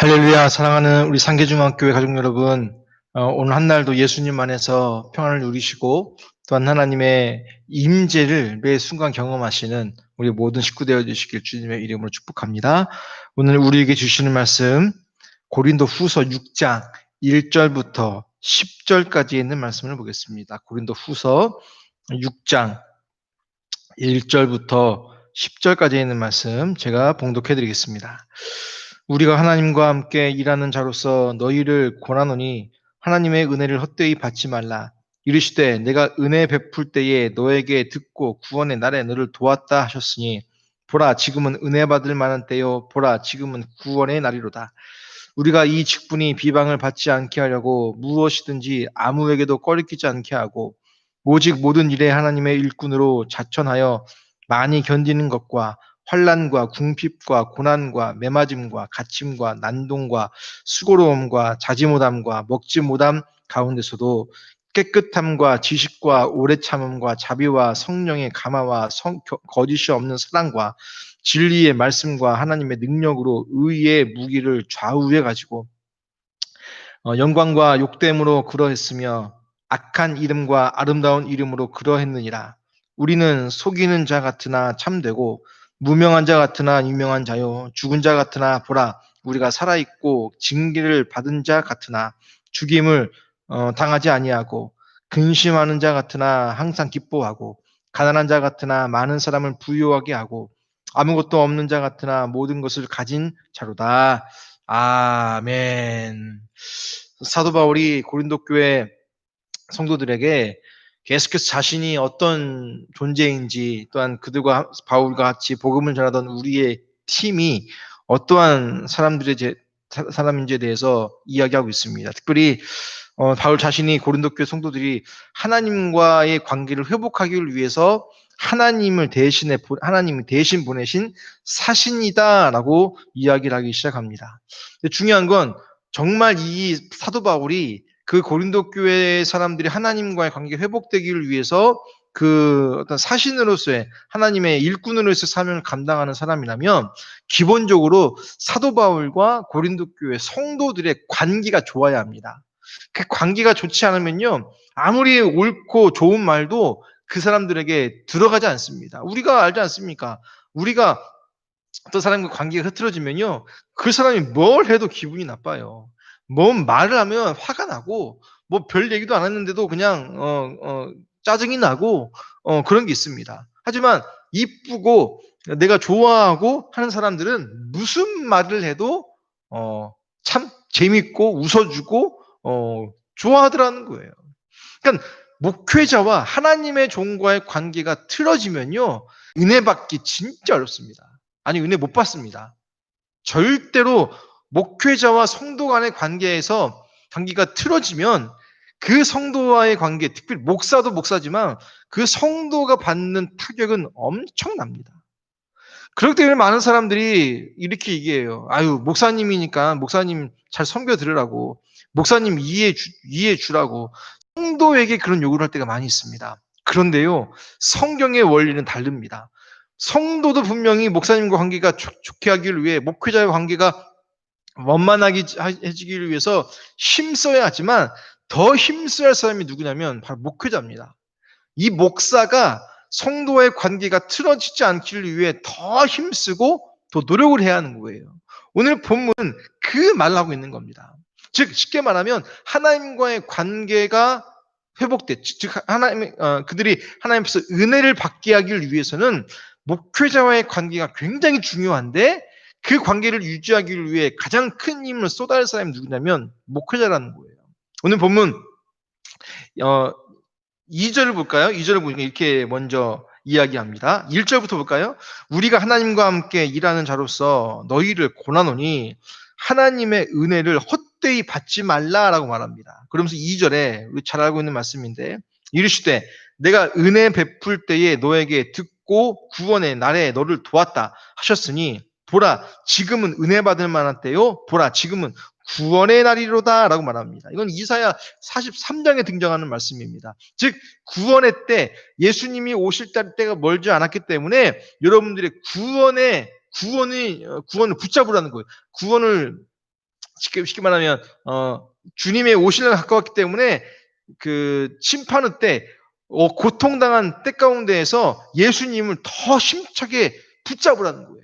할렐루야, 사랑하는 우리 상계중학교회 가족 여러분, 오늘 한 날도 예수님 안에서 평안을 누리시고 또한 하나님의 임재를 매 순간 경험하시는 우리 모든 식구 되어 주시길 주님의 이름으로 축복합니다. 오늘 우리에게 주시는 말씀 고린도 후서 6장 1절부터 10절까지 있는 말씀을 보겠습니다. 고린도 후서 6장 1절부터 10절까지 있는 말씀 제가 봉독해 드리겠습니다. 우리가 하나님과 함께 일하는 자로서 너희를 권하노니 하나님의 은혜를 헛되이 받지 말라. 이르시되 내가 은혜 베풀 때에 너에게 듣고 구원의 날에 너를 도왔다 하셨으니 보라 지금은 은혜 받을 만한 때요 보라 지금은 구원의 날이로다. 우리가 이 직분이 비방을 받지 않게 하려고 무엇이든지 아무에게도 꺼리끼지 않게 하고 오직 모든 일에 하나님의 일꾼으로 자천하여 많이 견디는 것과 환난과 궁핍과 고난과 매맞음과 갇힘과 난동과 수고로움과 자지 못함과 먹지 못함 가운데서도 깨끗함과 지식과 오래 참음과 자비와 성령의 감화와 거짓이 없는 사랑과 진리의 말씀과 하나님의 능력으로 의의 무기를 좌우해 가지고 영광과 욕됨으로 그러했으며 악한 이름과 아름다운 이름으로 그러했느니라. 우리는 속이는 자 같으나 참되고 무명한 자 같으나 유명한 자요 죽은 자 같으나 보라 우리가 살아있고 징계를 받은 자 같으나 죽임을 당하지 아니하고 근심하는 자 같으나 항상 기뻐하고 가난한 자 같으나 많은 사람을 부유하게 하고 아무것도 없는 자 같으나 모든 것을 가진 자로다. 아멘. 사도 바울이 고린도 교회 성도들에게 계속해서 자신이 어떤 존재인지 또한 그들과 바울과 같이 복음을 전하던 우리의 팀이 어떠한 사람인지에 대해서 이야기하고 있습니다. 특별히 바울 자신이 고린도 교회 성도들이 하나님과의 관계를 회복하기 위해서 하나님이 대신 보내신 사신이다라고 이야기를 하기 시작합니다. 근데 중요한 건 정말 이 사도 바울이 그 고린도 교회 사람들이 하나님과의 관계가 회복되기를 위해서 그 어떤 사신으로서의 하나님의 일꾼으로서의 사명을 감당하는 사람이라면 기본적으로 사도 바울과 고린도 교회 성도들의 관계가 좋아야 합니다. 그 관계가 좋지 않으면요 아무리 옳고 좋은 말도 그 사람들에게 들어가지 않습니다. 우리가 알지 않습니까? 우리가 어떤 사람과 관계가 흐트러지면요 그 사람이 뭘 해도 기분이 나빠요. 뭔 말을 하면 화가 나고 뭐 별 얘기도 안 했는데도 그냥 짜증이 나고 그런 게 있습니다. 하지만 이쁘고 내가 좋아하고 하는 사람들은 무슨 말을 해도 참 재밌고 웃어주고 좋아하더라는 거예요. 그러니까 목회자와 하나님의 종과의 관계가 틀어지면요 은혜 받기 진짜 어렵습니다. 아니 은혜 못 받습니다. 절대로 목회자와 성도 간의 관계가 틀어지면 그 성도와의 관계, 특별히 목사도 목사지만 그 성도가 받는 타격은 엄청납니다. 그렇기 때문에 많은 사람들이 이렇게 얘기해요. 아유, 목사님이니까 목사님 잘 섬겨 들으라고, 목사님 이해해 주라고 성도에게 그런 요구를 할 때가 많이 있습니다. 그런데요, 성경의 원리는 다릅니다. 성도도 분명히 목사님과 관계가 좋게 하기를 위해 목회자의 관계가 원만하게 해지기를 위해서 힘써야 하지만 더 힘써야 할 사람이 누구냐면 바로 목회자입니다. 이 목사가 성도의 관계가 틀어지지 않기를 위해 더 힘쓰고 더 노력을 해야 하는 거예요. 오늘 본문은 그 말을 하고 있는 겁니다. 즉 쉽게 말하면 하나님과의 관계가 회복돼, 즉 그들이 하나님 앞에서 은혜를 받게 하기 위해서는 목회자와의 관계가 굉장히 중요한데 그 관계를 유지하기 위해 가장 큰 힘을 쏟아야 할 사람이 누구냐면 목회자라는 거예요. 오늘 본문 2절을 볼까요? 2절을 보니까 이렇게 먼저 이야기합니다. 1절부터 볼까요? 우리가 하나님과 함께 일하는 자로서 너희를 권하노니 하나님의 은혜를 헛되이 받지 말라라고 말합니다. 그러면서 2절에 우리 잘 알고 있는 말씀인데 이르시되 내가 은혜 베풀 때에 너에게 듣고 구원의 날에 너를 도왔다 하셨으니 보라 지금은 은혜 받을 만한 때요 보라 지금은 구원의 날이로다 라고 말합니다. 이건 이사야 43장에 등장하는 말씀입니다. 즉 구원의 때 예수님이 오실 때가 멀지 않았기 때문에 여러분들의 구원을 붙잡으라는 거예요. 구원을 쉽게 말하면 주님의 오실 날 가까웠기 때문에 그 심판의 때 고통당한 때 가운데에서 예수님을 더 힘차게 붙잡으라는 거예요.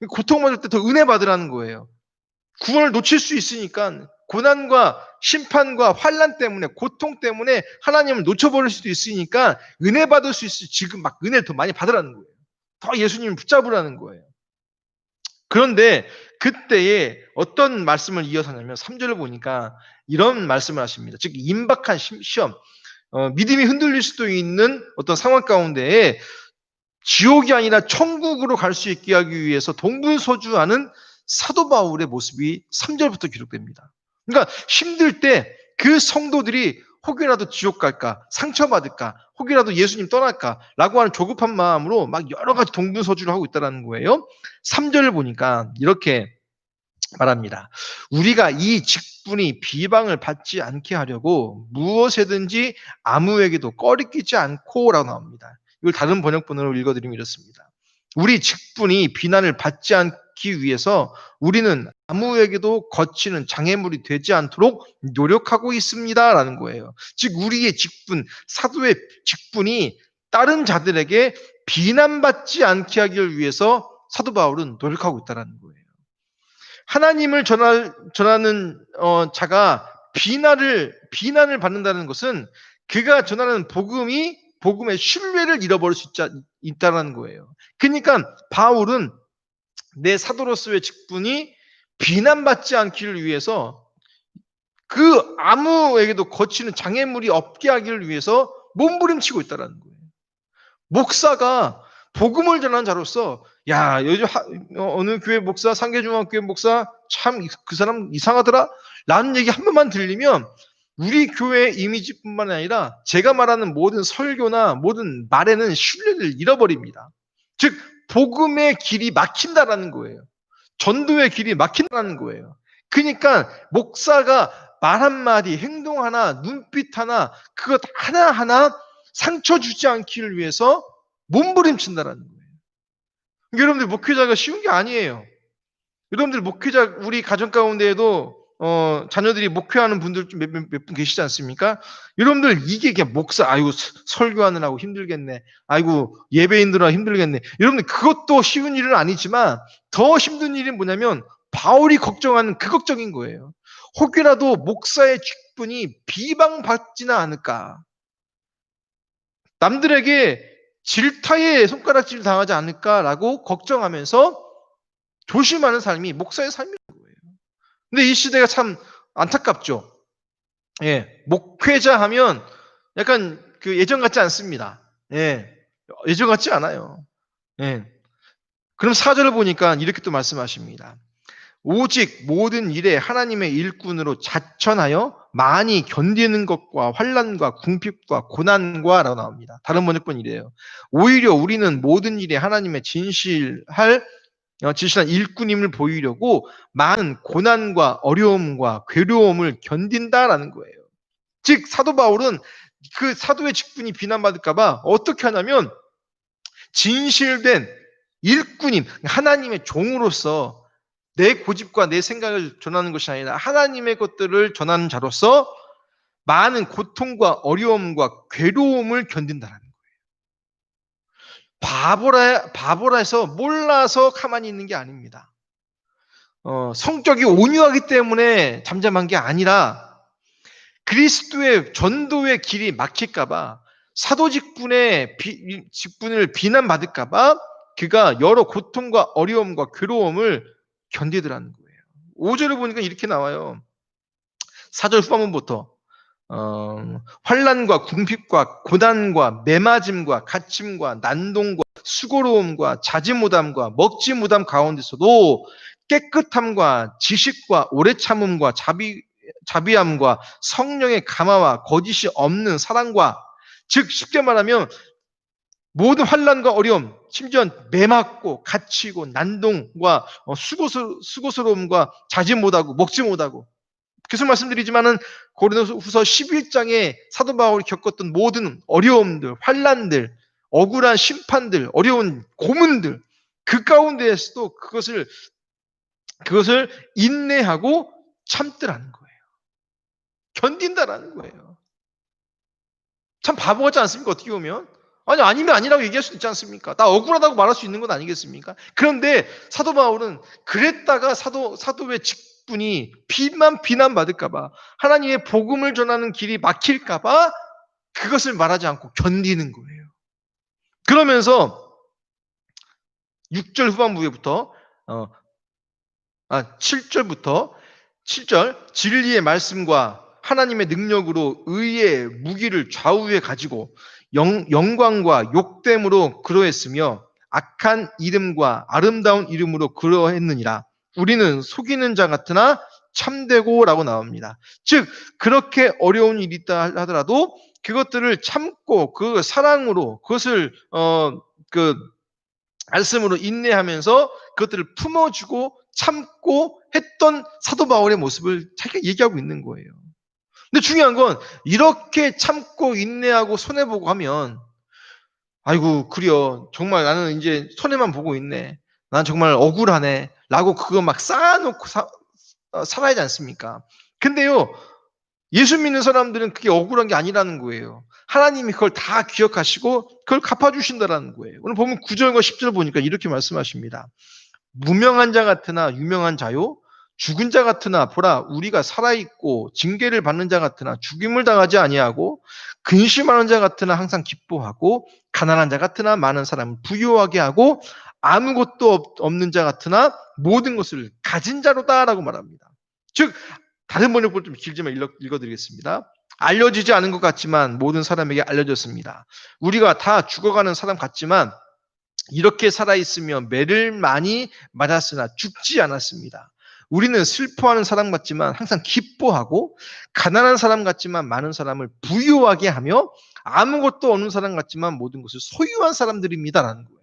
고통받을 때 더 은혜 받으라는 거예요. 구원을 놓칠 수 있으니까 고난과 심판과 환난 때문에 고통 때문에 하나님을 놓쳐버릴 수도 있으니까 은혜 받을 수 있을 지금 막 은혜를 더 많이 받으라는 거예요. 더 예수님을 붙잡으라는 거예요. 그런데 그때에 어떤 말씀을 이어서 하냐면 3절을 보니까 이런 말씀을 하십니다. 즉 임박한 시험, 믿음이 흔들릴 수도 있는 어떤 상황 가운데에 지옥이 아니라 천국으로 갈 수 있게 하기 위해서 동분서주하는 사도 바울의 모습이 3절부터 기록됩니다. 그러니까 힘들 때 그 성도들이 혹이라도 지옥 갈까, 상처받을까, 혹이라도 예수님 떠날까 라고 하는 조급한 마음으로 막 여러 가지 동분서주를 하고 있다는 거예요. 3절을 보니까 이렇게 말합니다. 우리가 이 직분이 비방을 받지 않게 하려고 무엇에든지 아무에게도 꺼리끼지 않고 라고 나옵니다. 이걸 다른 번역본으로 읽어드리면 이렇습니다. 우리 직분이 비난을 받지 않기 위해서 우리는 아무에게도 거치는 장애물이 되지 않도록 노력하고 있습니다 라는 거예요. 즉 우리의 직분, 사도의 직분이 다른 자들에게 비난받지 않게 하기 위해서 사도 바울은 노력하고 있다는 거예요. 하나님을 전하는 자가 비난을 받는다는 것은 그가 전하는 복음의 신뢰를 잃어버릴 수 있다는 거예요. 그러니까 바울은 내 사도로서의 직분이 비난받지 않기를 위해서 그 아무에게도 거치는 장애물이 없게 하기를 위해서 몸부림치고 있다는 거예요. 목사가 복음을 전하는 자로서 야 요즘 어느 교회 목사, 상계중앙교회 목사 참 그 사람 이상하더라 라는 얘기 한 번만 들리면 우리 교회 이미지뿐만 아니라 제가 말하는 모든 설교나 모든 말에는 신뢰를 잃어버립니다. 즉 복음의 길이 막힌다라는 거예요. 전도의 길이 막힌다는 거예요. 그러니까 목사가 말 한마디, 행동 하나, 눈빛 하나, 그것 하나하나 상처 주지 않기를 위해서 몸부림친다라는 거예요. 여러분들 목회자가 쉬운 게 아니에요. 여러분들 목회자 우리 가정 가운데에도 자녀들이 목회하는 분들 몇 분 계시지 않습니까? 여러분들 이게 그냥 목사 아이고 설교하느라고 힘들겠네. 아이고 예배인들아 힘들겠네. 여러분들 그것도 쉬운 일은 아니지만 더 힘든 일이 뭐냐면 바울이 걱정하는 그 걱정인 거예요. 혹여라도 목사의 직분이 비방받지는 않을까? 남들에게 질타의 손가락질 당하지 않을까라고 걱정하면서 조심하는 삶이 목사의 삶인 거예요. 근데 이 시대가 참 안타깝죠. 예, 목회자 하면 약간 그 예전 같지 않습니다. 예, 예전 같지 않아요. 예. 그럼 4절을 보니까 이렇게 또 말씀하십니다. 오직 모든 일에 하나님의 일꾼으로 자천하여 많이 견디는 것과 환난과 궁핍과 고난과 라고 나옵니다. 다른 번역본 이래요. 오히려 우리는 모든 일에 하나님의 진실한 일꾼임을 보이려고 많은 고난과 어려움과 괴로움을 견딘다라는 거예요. 즉 사도 바울은 그 사도의 직분이 비난받을까봐 어떻게 하냐면 진실된 일꾼임 하나님의 종으로서 내 고집과 내 생각을 전하는 것이 아니라 하나님의 것들을 전하는 자로서 많은 고통과 어려움과 괴로움을 견딘다는 거예요. 바보라 해서 몰라서 가만히 있는 게 아닙니다. 성격이 온유하기 때문에 잠잠한 게 아니라 그리스도의 전도의 길이 막힐까봐 사도 직분을 비난받을까봐 그가 여러 고통과 어려움과 괴로움을 견디더라는 거예요. 5절을 보니까 이렇게 나와요. 4절 후반부부터 환난과 궁핍과 고난과 매맞음과 갇힘과 난동과 수고로움과 자지 못함과 먹지 못함 가운데서도 깨끗함과 지식과 오래 참음과 자비함과 성령의 감화와 거짓이 없는 사랑과 즉 쉽게 말하면 모든 환난과 어려움, 심지어 매맞고 갇히고 난동과 수고스러움과 자지 못하고 먹지 못하고 계속 말씀드리지만은 고린도후서 11장에 사도 바울이 겪었던 모든 어려움들, 환난들, 억울한 심판들, 어려운 고문들 그 가운데에서도 그것을 인내하고 참더라는 거예요. 견딘다라는 거예요. 참 바보 같지 않습니까? 어떻게 보면. 아니, 아니면 아니라고 얘기할 수도 있지 않습니까? 나 억울하다고 말할 수 있는 건 아니겠습니까? 그런데 사도 바울은 그랬다가 사도의 직분이 비난받을까봐, 하나님의 복음을 전하는 길이 막힐까봐 그것을 말하지 않고 견디는 거예요. 그러면서 6절 후반부에부터 7절부터 7절 진리의 말씀과 하나님의 능력으로 의의 무기를 좌우에 가지고 영광과 욕됨으로 그러했으며 악한 이름과 아름다운 이름으로 그러했느니라. 우리는 속이는 자 같으나 참되고 라고 나옵니다. 즉 그렇게 어려운 일이 있다 하더라도 그것들을 참고 그 사랑으로 그것을 그 말씀으로 인내하면서 그것들을 품어주고 참고 했던 사도 바울의 모습을 자기가 얘기하고 있는 거예요. 근데 중요한 건 이렇게 참고 인내하고 손해보고 하면 아이고 그려 정말 나는 이제 손해만 보고 있네. 난 정말 억울하네. 라고 그거 막 쌓아놓고 살아야 하지 않습니까? 근데요 예수 믿는 사람들은 그게 억울한 게 아니라는 거예요. 하나님이 그걸 다 기억하시고 그걸 갚아주신다는 거예요. 오늘 보면 9절과 10절 보니까 이렇게 말씀하십니다. 무명한 자 같으나 유명한 자요 죽은 자 같으나 보라 우리가 살아있고 징계를 받는 자 같으나 죽임을 당하지 아니하고 근심하는 자 같으나 항상 기뻐하고 가난한 자 같으나 많은 사람을 부유하게 하고 아무것도 없는 자 같으나 모든 것을 가진 자로다라고 말합니다. 즉 다른 번역본 좀 길지만 읽어드리겠습니다. 알려지지 않은 것 같지만 모든 사람에게 알려졌습니다. 우리가 다 죽어가는 사람 같지만 이렇게 살아있으며 매를 많이 맞았으나 죽지 않았습니다. 우리는 슬퍼하는 사람 같지만 항상 기뻐하고 가난한 사람 같지만 많은 사람을 부유하게 하며 아무것도 없는 사람 같지만 모든 것을 소유한 사람들입니다라는 거예요.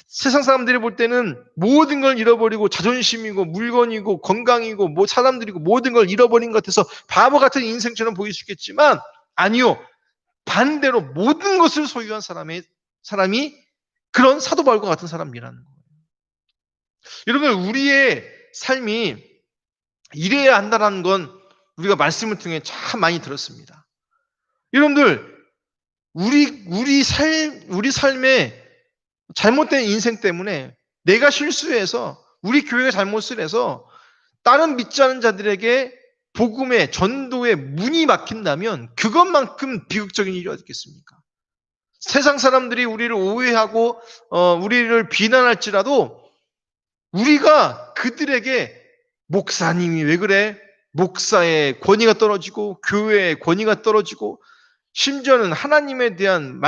세상 사람들이 볼 때는 모든 걸 잃어버리고 자존심이고 물건이고 건강이고 뭐 사람들이고 모든 걸 잃어버린 것 같아서 바보 같은 인생처럼 보일 수 있겠지만 아니요. 반대로 모든 것을 소유한 사람이 그런 사도 바울과 같은 사람이라는 거예요. 여러분 우리의 삶이 이래야 한다는 건 우리가 말씀을 통해 참 많이 들었습니다. 여러분들 우리 삶의 잘못된 인생 때문에 내가 실수해서 우리 교회가 잘못을 해서 다른 믿지 않은 자들에게 복음의 전도의 문이 막힌다면 그것만큼 비극적인 일이 어디 있겠습니까? 세상 사람들이 우리를 오해하고 우리를 비난할지라도 우리가 그들에게 목사님이 왜 그래? 목사의 권위가 떨어지고 교회의 권위가 떨어지고 심지어는 하나님에 대한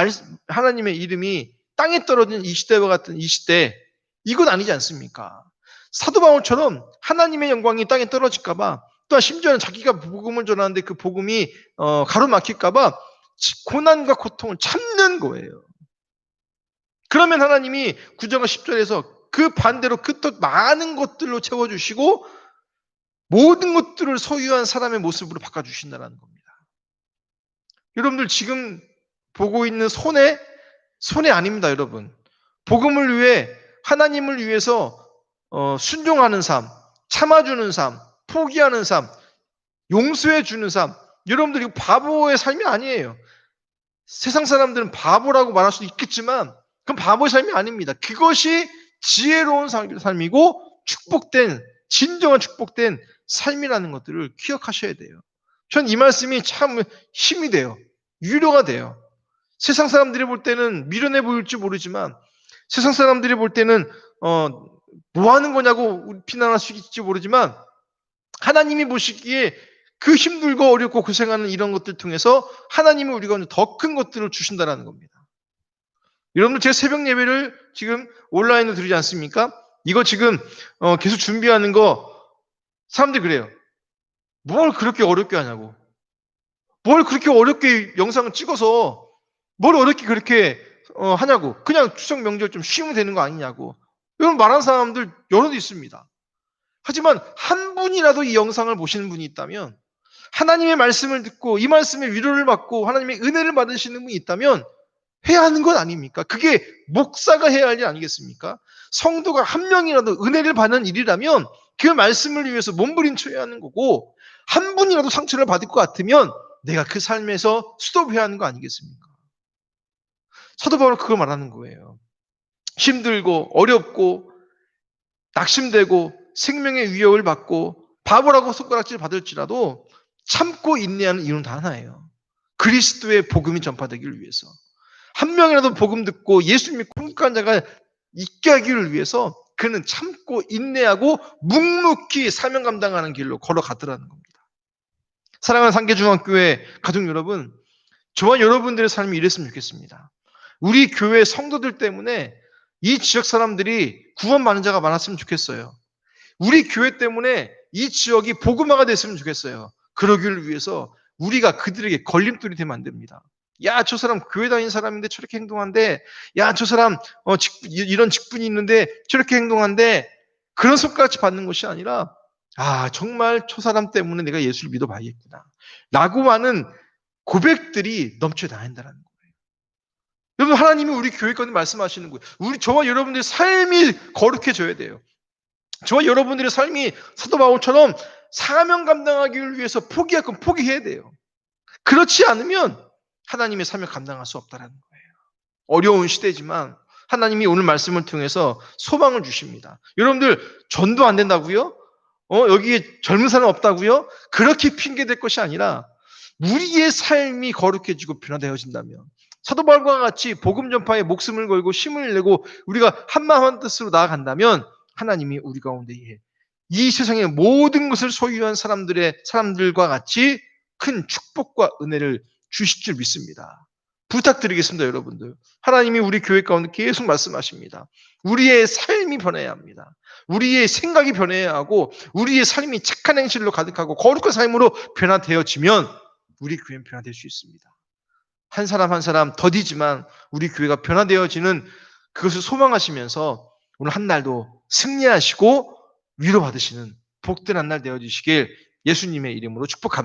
하나님의 이름이 땅에 떨어진 이 시대와 같은 이 시대 이건 아니지 않습니까? 사도 바울처럼 하나님의 영광이 땅에 떨어질까봐 또한 심지어는 자기가 복음을 전하는데 그 복음이 가로막힐까봐 고난과 고통을 참는 거예요. 그러면 하나님이 9절과 10절에서 그 반대로 그 또 많은 것들로 채워주시고 모든 것들을 소유한 사람의 모습으로 바꿔주신다는 겁니다. 여러분들 지금 보고 있는 손해 아닙니다, 여러분. 복음을 위해 하나님을 위해서 순종하는 삶, 참아주는 삶, 포기하는 삶, 용서해주는 삶. 여러분들 이거 바보의 삶이 아니에요. 세상 사람들은 바보라고 말할 수도 있겠지만 그건 바보의 삶이 아닙니다. 그것이 지혜로운 삶이고 진정한 축복된 삶이라는 것들을 기억하셔야 돼요. 전 이 말씀이 참 힘이 돼요. 위로가 돼요. 세상 사람들이 볼 때는 미련해 보일지 모르지만 세상 사람들이 볼 때는 뭐 하는 거냐고 비난할 수 있을지 모르지만 하나님이 보시기에 그 힘들고 어렵고 고생하는 이런 것들 통해서 하나님은 우리가 더 큰 것들을 주신다는 겁니다. 여러분들 제가 새벽 예배를 지금 온라인으로 드리지 않습니까? 이거 지금 계속 준비하는 거 사람들이 그래요. 뭘 그렇게 어렵게 하냐고. 뭘 그렇게 어렵게 영상을 찍어서 뭘 어렵게 그렇게 하냐고. 그냥 추석 명절 좀 쉬면 되는 거 아니냐고. 이런 말하는 사람들 여럿 있습니다. 하지만 한 분이라도 이 영상을 보시는 분이 있다면 하나님의 말씀을 듣고 이 말씀의 위로를 받고 하나님의 은혜를 받으시는 분이 있다면 해야 하는 건 아닙니까? 그게 목사가 해야 할 일 아니겠습니까? 성도가 한 명이라도 은혜를 받는 일이라면 그 말씀을 위해서 몸부림쳐야 하는 거고, 한 분이라도 상처를 받을 것 같으면 내가 그 삶에서 스톱해야 하는 거 아니겠습니까? 사도 바울은 그걸 말하는 거예요. 힘들고 어렵고 낙심되고 생명의 위협을 받고 바보라고 손가락질 받을지라도 참고 인내하는 이유는 다 하나예요. 그리스도의 복음이 전파되기를 위해서. 한 명이라도 복음 듣고 예수 믿고 행복한 자가 있게 하기를 위해서 그는 참고 인내하고 묵묵히 사명 감당하는 길로 걸어가더라는 겁니다. 사랑하는 상계중학교회 가족 여러분, 저와 여러분들의 삶이 이랬으면 좋겠습니다. 우리 교회 성도들 때문에 이 지역 사람들이 구원받는 자가 많았으면 좋겠어요. 우리 교회 때문에 이 지역이 복음화가 됐으면 좋겠어요. 그러기를 위해서 우리가 그들에게 걸림돌이 되면 안 됩니다. 야, 저 사람 교회 다니는 사람인데 저렇게 행동한데, 야, 저 사람 이런 직분이 있는데 저렇게 행동한데, 그런 손가락질 받는 것이 아니라, 아, 정말 저 사람 때문에 내가 예수를 믿어봐야겠구나 라고 하는 고백들이 넘쳐나야 한다는 거예요. 여러분, 하나님이 우리 교회 가운데 말씀하시는 거예요. 저와 여러분들의 삶이 거룩해져야 돼요. 저와 여러분들의 삶이 사도 바울처럼 사명 감당하기를 위해서 포기할 건 포기해야 돼요. 그렇지 않으면 하나님의 사명 감당할 수 없다는 거예요. 어려운 시대지만 하나님이 오늘 말씀을 통해서 소망을 주십니다. 여러분들 전도 안 된다고요? 여기에 젊은 사람 없다고요? 그렇게 핑계댈 것이 아니라 우리의 삶이 거룩해지고 변화되어진다면 사도 바울과 같이 복음 전파에 목숨을 걸고 힘을 내고 우리가 한마음 한뜻으로 나아간다면 하나님이 우리 가운데 이 세상의 모든 것을 소유한 사람들과 같이 큰 축복과 은혜를 주실 줄 믿습니다. 부탁드리겠습니다, 여러분들. 하나님이 우리 교회 가운데 계속 말씀하십니다. 우리의 삶이 변해야 합니다. 우리의 생각이 변해야 하고 우리의 삶이 착한 행실로 가득하고 거룩한 삶으로 변화되어지면 우리 교회는 변화될 수 있습니다. 한 사람 한 사람 더디지만 우리 교회가 변화되어지는 그것을 소망하시면서 오늘 한 날도 승리하시고 위로받으시는 복된 한 날 되어주시길 예수님의 이름으로 축복합니다.